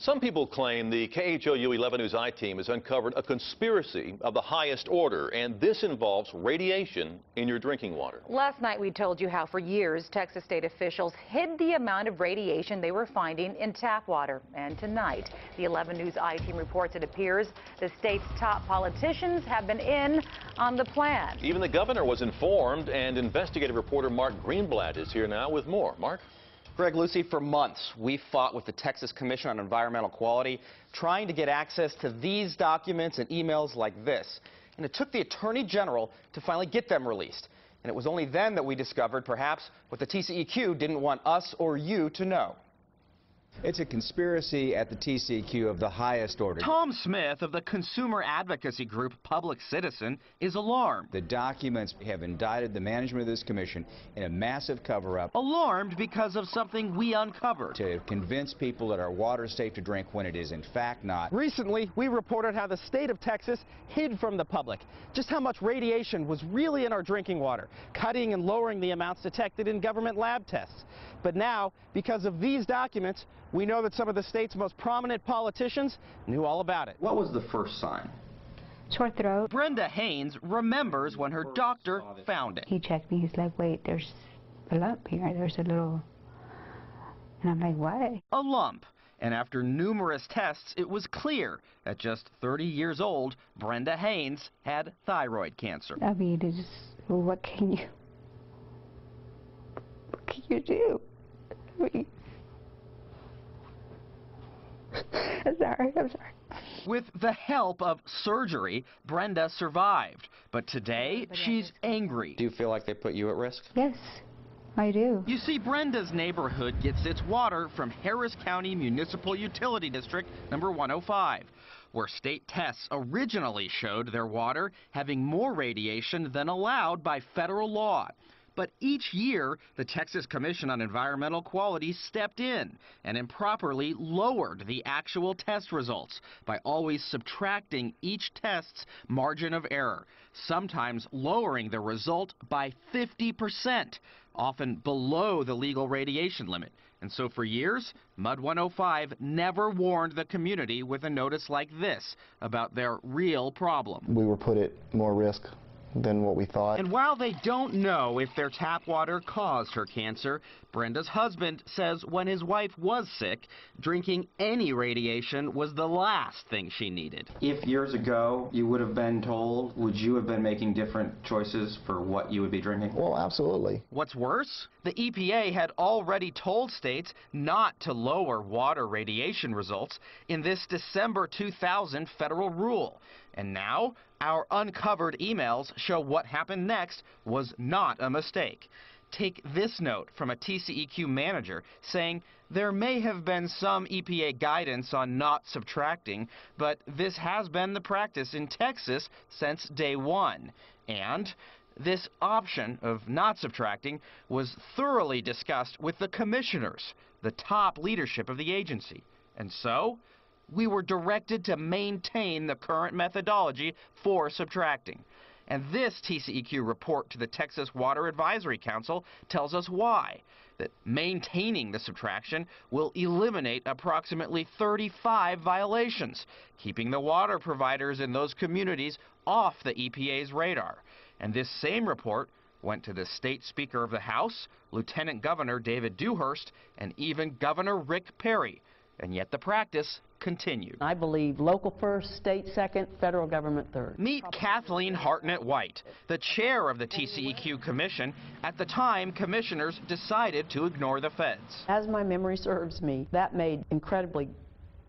Some people claim the KHOU 11 News I-team has uncovered a conspiracy of the highest order, and this involves radiation in your drinking water. Last night we told you how for years Texas state officials hid the amount of radiation they were finding in tap water. And tonight, the 11 News I-team reports it appears the state's top politicians have been in on the plan. Even the governor was informed, and investigative reporter Mark Greenblatt is here now with more. Mark? Greg, Lucy, for months we fought with the Texas Commission on Environmental Quality trying to get access to these documents and emails like this. And it took the Attorney General to finally get them released. And it was only then that we discovered perhaps what the TCEQ didn't want us or you to know. It's a conspiracy at the TCEQ of the highest order. Tom Smith of the consumer advocacy group Public Citizen is alarmed. The documents have indicted the management of this commission in a massive cover-up. Alarmed because of something we uncovered. To convince people that our water is safe to drink when it is in fact not. Recently, we reported how the state of Texas hid from the public just how much radiation was really in our drinking water, cutting and lowering the amounts detected in government lab tests. But now, because of these documents, we know that some of the state's most prominent politicians knew all about it. What was the first sign? Sore throat. Brenda Haynes remembers when her doctor found it. He checked me. He's like, wait, there's a lump here. There's a little... And I'm like, what? A lump. And after numerous tests, it was clear at just 30 years old, Brenda Haynes had thyroid cancer. I mean, it's, what can you do? I mean, I'm sorry. With the help of surgery, Brenda survived. But today, she's angry. Do you feel like they put you at risk? Yes, I do. You see, Brenda's neighborhood gets its water from Harris County Municipal Utility District number 105, where state tests originally showed their water having more radiation than allowed by federal law. But each year, the Texas Commission on Environmental Quality stepped in and improperly lowered the actual test results by always subtracting each test's margin of error, sometimes lowering the result by 50%, often below the legal radiation limit. And so for years, Mud 105 never warned the community with a notice like this about their real problem. We were put at more risk than what we thought. And while they don't know if their tap water caused her cancer, Brenda's husband says when his wife was sick, drinking any radiation was the last thing she needed. If years ago you would have been told, would you have been making different choices for what you would be drinking? Well, absolutely. What's worse, the EPA had already told states not to lower water radiation results in this December 2000 federal rule. And now, our uncovered emails show what happened next was not a mistake. Take this note from a TCEQ manager saying there may have been some EPA guidance on not subtracting, but this has been the practice in Texas since day one. And this option of not subtracting was thoroughly discussed with the commissioners, the top leadership of the agency. And so, we were directed to maintain the current methodology for subtracting. And this TCEQ report to the Texas Water Advisory Council tells us why. That maintaining the subtraction will eliminate approximately 35 violations, keeping the water providers in those communities off the EPA's radar. And this same report went to the state Speaker of the House, Lieutenant Governor David Dewhurst, and even Governor Rick Perry. And yet the practice continued. I believe local first, state second, federal government third. Meet Kathleen Hartnett-White, the chair of the TCEQ Commission. At the time, commissioners decided to ignore the feds. As my memory serves me, that made incredibly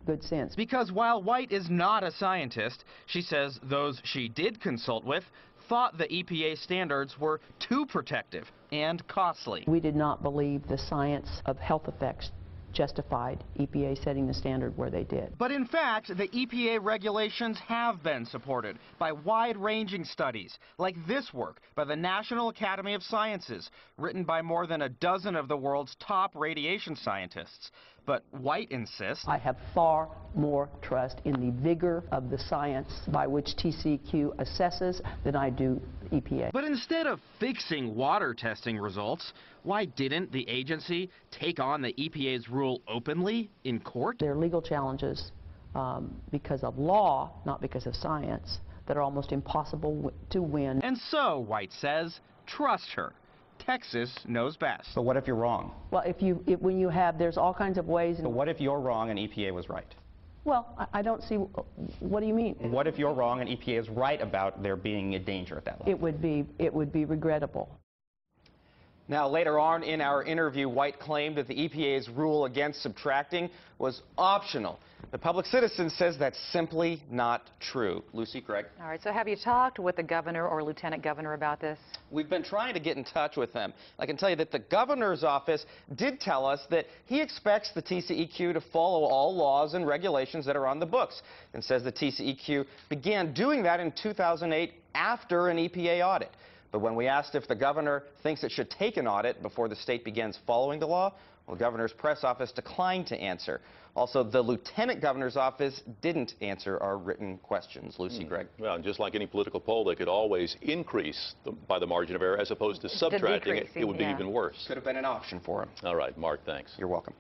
good sense. Because while White is not a scientist, she says those she did consult with thought the EPA standards were too protective and costly. We did not believe the science of health effects justified EPA setting the standard where they did. But in fact, the EPA regulations have been supported by wide-ranging studies, like this work by the National Academy of Sciences, written by more than a dozen of the world's top radiation scientists. But White insists I have far more trust in the vigor of the science by which TCEQ assesses than I do EPA. But instead of fixing water testing results, why didn't the agency take on the EPA's rule openly in court? There are legal challenges because of law, not because of science, that are almost impossible to win. And so, White says, trust her. Texas knows best. But what if you're wrong? Well, when you have, there's all kinds of ways. But what if you're wrong and EPA was right? Well, I don't see, what do you mean? What if you're wrong and EPA is right about there being a danger at that level? It would be regrettable. Now, later on in our interview, White claimed that the EPA's rule against subtracting was optional. The Public Citizen says that's simply not true. Lucy, Greg. All right, so have you talked with the governor or lieutenant governor about this? We've been trying to get in touch with them. I can tell you that the governor's office did tell us that he expects the TCEQ to follow all laws and regulations that are on the books, and says the TCEQ began doing that in 2008 after an EPA audit. But when we asked if the governor thinks it should take an audit before the state begins following the law, well, the governor's press office declined to answer. Also, the lieutenant governor's office didn't answer our written questions. Lucy, Greg. Well, just like any political poll, they could always increase by the margin of error as opposed to subtracting it. It would be even worse. Could have been an option for him. All right, Mark, thanks. You're welcome.